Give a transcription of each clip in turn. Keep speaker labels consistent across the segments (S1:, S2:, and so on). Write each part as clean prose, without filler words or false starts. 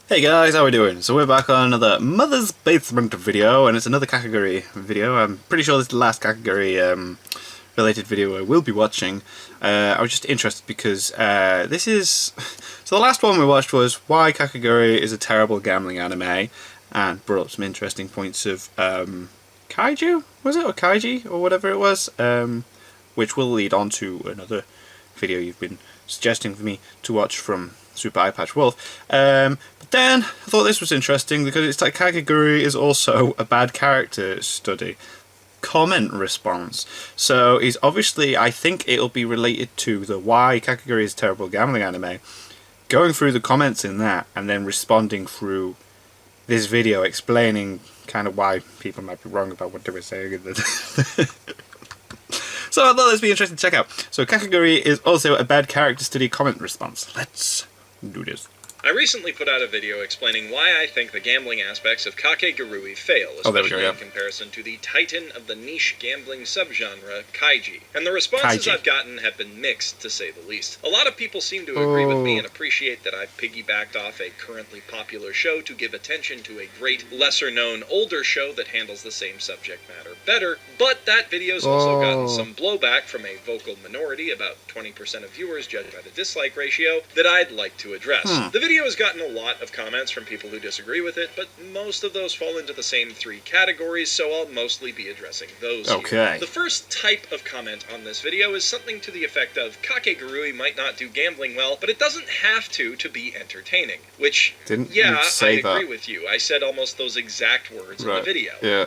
S1: Hey guys, how are we doing? So we're back on another Mother's Basement video, and it's another Kakegurui video. I'm pretty sure this is the last Kakegurui related video I will be watching. I was just interested because this is... So the last one we watched was why Kakegurui is a terrible gambling anime, and brought up some interesting points of Kaiju, was it? Or Kaiji, or whatever it was, which will lead on to another video you've been suggesting for me to watch from Super Eye Patch Wolf. But then I thought this was interesting because it's like Kakegurui is also a bad character study. Comment response. So he's obviously, I think it'll be related to the why Kakegurui is a terrible gambling anime. Going through the comments in that and then responding through this video explaining kind of why people might be wrong about what they were saying. So I thought this would be interesting to check out. So Kakegurui is also a bad character study comment response. Let's do this.
S2: I recently put out a video explaining why I think the gambling aspects of Kakegurui fail, especially in comparison to the titan of the niche gambling subgenre, Kaiji. And the responses I've gotten have been mixed, to say the least. A lot of people seem to agree with me and appreciate that I've piggybacked off a currently popular show to give attention to a great, lesser-known, older show that handles the same subject matter better, but that video's also gotten some blowback from a vocal minority, about 20% of viewers judged by the dislike ratio, that I'd like to address. The video has gotten a lot of comments from people who disagree with it, but most of those fall into the same three categories, so I'll mostly be addressing those here. The first type of comment on this video is something to the effect of, Kakegurui might not do gambling well, but it doesn't have to be entertaining. Which, I agree with you. I said almost those exact words in the video.
S1: Yeah.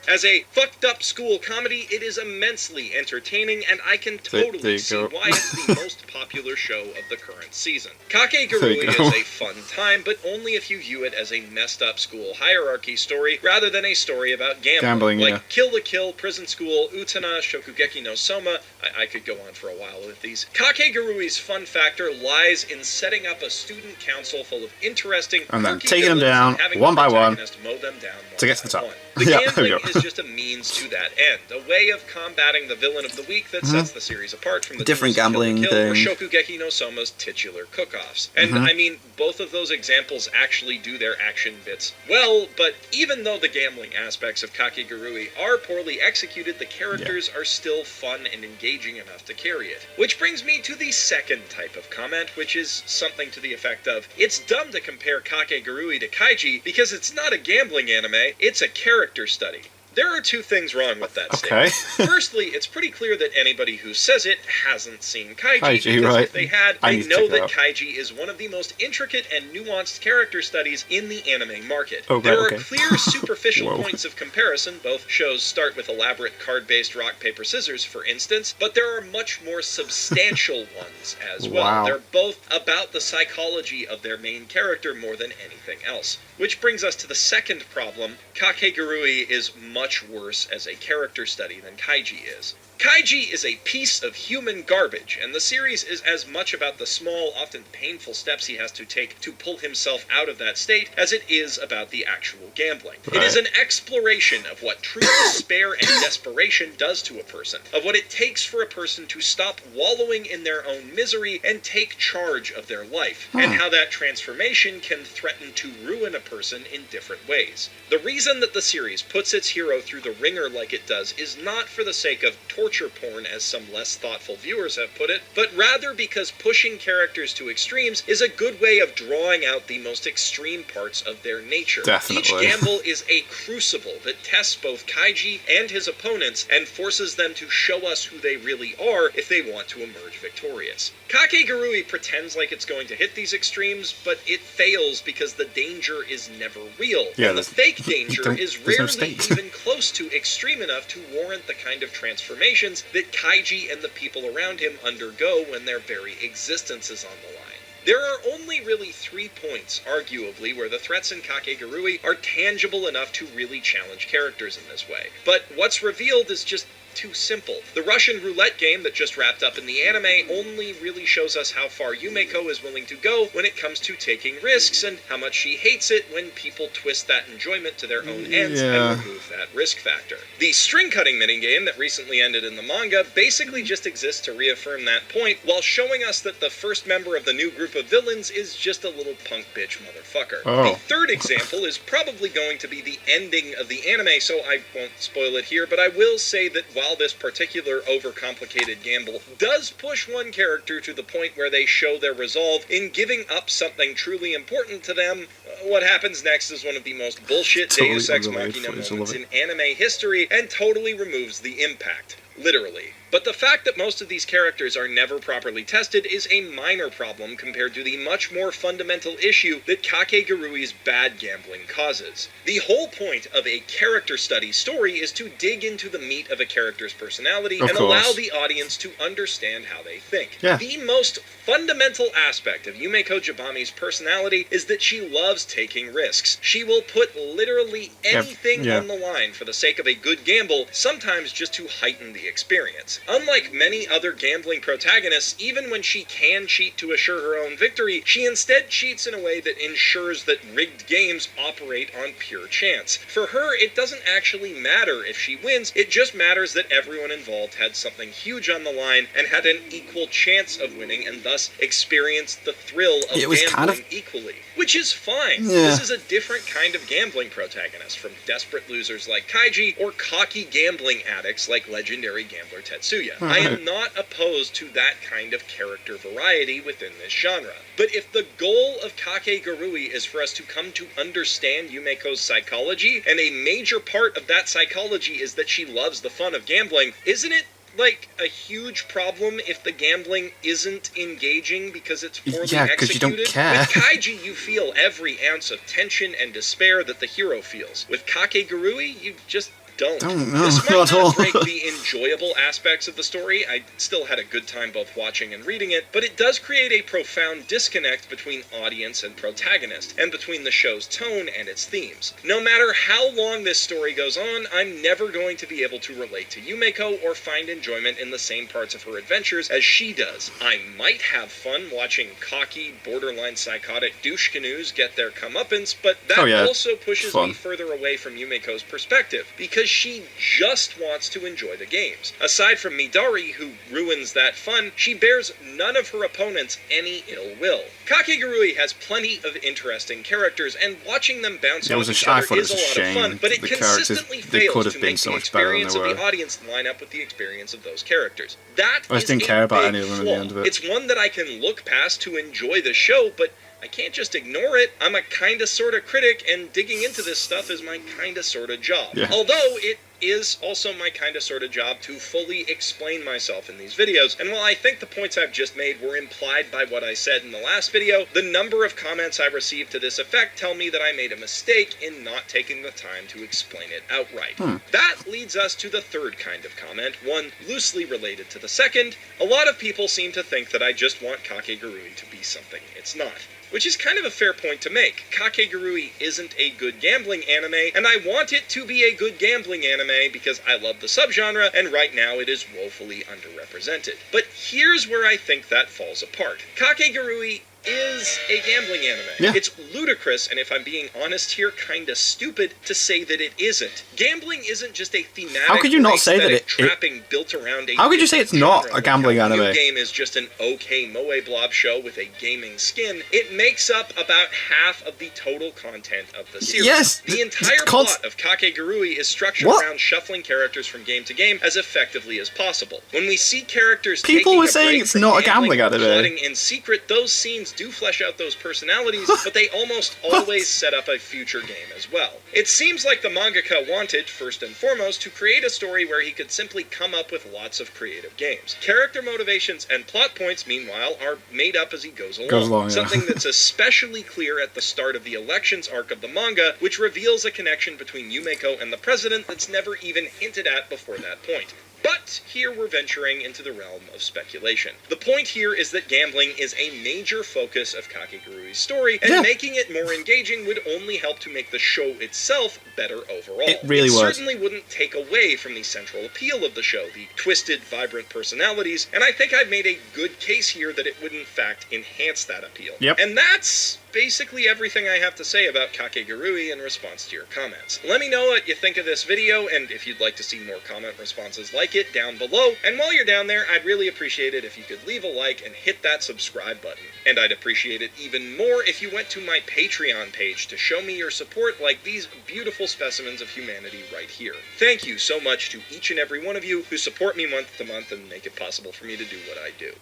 S2: As a fucked-up school comedy, it is immensely entertaining, and I can totally see why it's the most popular show of the current season. Kakegurui is a fun time, but only if you view it as a messed-up school hierarchy story, rather than a story about gambling like Kill la Kill, Prison School, Utena, Shokugeki no Soma. I could go on for a while with these. Kakegurui's fun factor lies in setting up a student council full of interesting,
S1: and then taking them down one by one to get to the top.
S2: The gambling is just a means to that end, a way of combating the villain of the week that sets the series apart from the
S1: different gambling
S2: Kill or Shokugeki no Soma's titular cook-offs. And I mean, both of those examples actually do their action bits well, but even though the gambling aspects of Kakegurui are poorly executed, the characters are still fun and engaging enough to carry it. Which brings me to the second type of comment, which is something to the effect of, it's dumb to compare Kakegurui to Kaiji because it's not a gambling anime, it's a character study. There are two things wrong with that statement. Firstly, it's pretty clear that anybody who says it hasn't seen Kaiji, because if they had, they know that Kaiji is one of the most intricate and nuanced character studies in the anime market. There are clear superficial points of comparison. Both shows start with elaborate card-based rock, paper, scissors, for instance, but there are much more substantial ones as well. They're both about the psychology of their main character more than anything else. Which brings us to the second problem. Kakegurui is much worse as a character study than Kaiji is. Kaiji is a piece of human garbage, and the series is as much about the small, often painful steps he has to take to pull himself out of that state as it is about the actual gambling. It is an exploration of what true despair and desperation does to a person, of what it takes for a person to stop wallowing in their own misery and take charge of their life, and how that transformation can threaten to ruin a person in different ways. The reason that the series puts its hero through the ringer like it does is not for the sake of torture porn, as some less thoughtful viewers have put it, but rather because pushing characters to extremes is a good way of drawing out the most extreme parts of their nature. Each gamble is a crucible that tests both Kaiji and his opponents and forces them to show us who they really are if they want to emerge victorious. Kakegurui pretends like it's going to hit these extremes, but it fails because the danger is never real. And the fake danger is rarely even close to extreme enough to warrant the kind of transformation that Kaiji and the people around him undergo when their very existence is on the line. There are only really 3 points, arguably, where the threats in Kakegurui are tangible enough to really challenge characters in this way. But what's revealed is just too simple. The Russian roulette game that just wrapped up in the anime only really shows us how far Yumeko is willing to go when it comes to taking risks, and how much she hates it when people twist that enjoyment to their own ends and remove that risk factor. The string-cutting minigame that recently ended in the manga basically just exists to reaffirm that point, while showing us that the first member of the new group of villains is just a little punk bitch motherfucker. The third example is probably going to be the ending of the anime, so I won't spoil it here, but I will say that while this particular overcomplicated gamble does push one character to the point where they show their resolve in giving up something truly important to them, what happens next is one of the most bullshit Deus Ex Machina moments in anime history, and totally removes the impact. Literally. But the fact that most of these characters are never properly tested is a minor problem compared to the much more fundamental issue that Kakegurui's bad gambling causes. The whole point of a character study story is to dig into the meat of a character's personality and allow the audience to understand how they think. The most fundamental aspect of Yumeko Jabami's personality is that she loves taking risks. She will put literally anything on the line for the sake of a good gamble, sometimes just to heighten the experience. Unlike many other gambling protagonists, even when she can cheat to assure her own victory, she instead cheats in a way that ensures that rigged games operate on pure chance. For her, it doesn't actually matter if she wins, it just matters that everyone involved had something huge on the line and had an equal chance of winning, and thus experienced the thrill of gambling equally. Which is fine. This is a different kind of gambling protagonist, from desperate losers like Kaiji, or cocky gambling addicts like legendary gambler Tetsuya. I am not opposed to that kind of character variety within this genre. But if the goal of Kakegurui is for us to come to understand Yumeko's psychology, and a major part of that psychology is that she loves the fun of gambling, isn't it like a huge problem if the gambling isn't engaging because it's poorly executed?
S1: You don't care.
S2: With Kaiji, you feel every ounce of tension and despair that the hero feels. With Kakegurui, you just don't. This might not break the enjoyable aspects of the story. I still had a good time both watching and reading it, but it does create a profound disconnect between audience and protagonist, and between the show's tone and its themes. No matter how long this story goes on, I'm never going to be able to relate to Yumeko or find enjoyment in the same parts of her adventures as she does. I might have fun watching cocky, borderline psychotic douche canoes get their comeuppance, but that also pushes me further away from Yumeko's perspective, because she just wants to enjoy the games. Aside from Midori, who ruins that fun, she bears none of her opponents any ill will. Kakegurui has plenty of interesting characters, and watching them bounce off each other is a lot of fun, but it consistently fails to make the experience of the audience line up with the experience of those characters. That is a big flaw. It's one that I can look past to enjoy the show, but I can't just ignore it. I'm a kinda sorta critic, and digging into this stuff is my kinda sorta job. Although it is also my kinda sorta job to fully explain myself in these videos, and while I think the points I've just made were implied by what I said in the last video, the number of comments I received to this effect tell me that I made a mistake in not taking the time to explain it outright. That leads us to the third kind of comment, one loosely related to the second. A lot of people seem to think that I just want Kakegurui to be something it's not. Which is kind of a fair point to make. Kakegurui isn't a good gambling anime, and I want it to be a good gambling anime because I love the subgenre, and right now it is woefully underrepresented. But here's where I think that falls apart. Kakegurui is a gambling anime. It's ludicrous, and if I'm being honest here, kinda stupid to say that it isn't. Gambling isn't just a thematic,
S1: how could you not say that
S2: trapping built around a
S1: how could you say it's not a gambling anime?
S2: New Game is just an okay moe blob show with a gaming skin. It makes up about half of the total content of the series. The entire plot of Kakegurui is structured around shuffling characters from game to game as effectively as possible. When we see characters
S1: people were saying it's not a gambling anime,
S2: plotting in secret, those scenes do flesh out those personalities, but they almost always set up a future game as well. It seems like the mangaka wanted, first and foremost, to create a story where he could simply come up with lots of creative games. Character motivations and plot points, meanwhile, are made up as he goes along. Something that's especially clear at the start of the elections arc of the manga, which reveals a connection between Yumeko and the president that's never even hinted at before that point. But here we're venturing into the realm of speculation. The point here is that gambling is a major focus of Kakegurui's story, and making it more engaging would only help to make the show itself better overall.
S1: It really was.
S2: Certainly wouldn't take away from the central appeal of the show, the twisted, vibrant personalities, and I think I've made a good case here that it would in fact enhance that appeal.
S1: Yep.
S2: And that's basically everything I have to say about Kakegurui in response to your comments. Let me know what you think of this video, and if you'd like to see more comment responses like it down below. And while you're down there, I'd really appreciate it if you could leave a like and hit that subscribe button. And I'd appreciate it even more if you went to my Patreon page to show me your support like these beautiful specimens of humanity right here. Thank you so much to each and every one of you who support me month to month and make it possible for me to do what I do.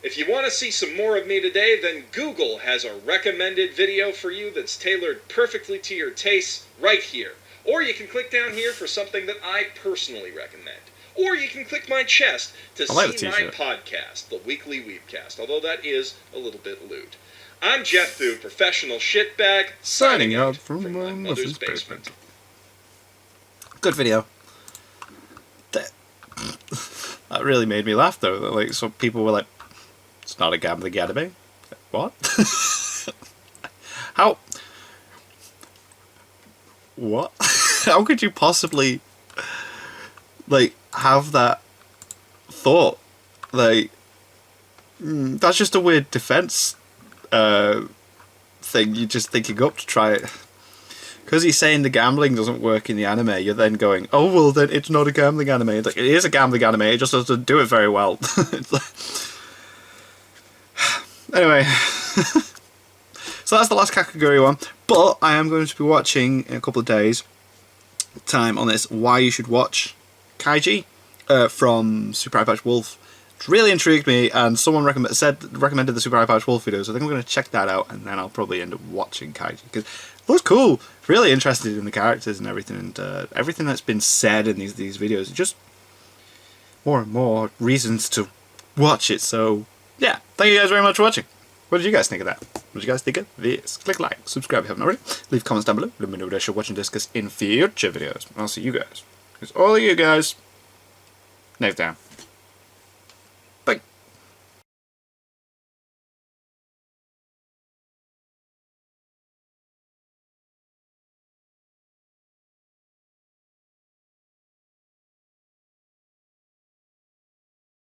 S2: If you want to see some more of me today, then Google has a recommended video for you that's tailored perfectly to your tastes right here. Or you can click down here for something that I personally recommend. Or you can click my chest to see my podcast, the Weekly Weebcast, although that is a little bit lewd. I'm Jeff Fu, professional shitbag, signing out from my mother's basement.
S1: Good video. That really made me laugh, though. Like, so people were like, it's not a gambling anime. What? How? What? How could you possibly, like, have that thought? Like, that's just a weird defense thing you're just thinking up to try it. Because he's saying the gambling doesn't work in the anime, you're then going, oh, well, then it's not a gambling anime. It's like, it is a gambling anime, it just doesn't do it very well. It's like, anyway, so that's the last Kakegurui one, but I am going to be watching in a couple of days time on this why you should watch Kaiji from Super Eye Patch Wolf. It really intrigued me, and someone recommended the Super Eye Patch Wolf video, so I think I'm going to check that out, and then I'll probably end up watching Kaiji, because it looks cool. Really interested in the characters and everything, and everything that's been said in these videos. Just more and more reasons to watch it, so yeah, thank you guys very much for watching. What did you guys think of that? What did you guys think of this? Click like, subscribe if you haven't already. Leave comments down below. Let me know what I should watch and discuss in future videos. I'll see you guys. It's all of you guys next time.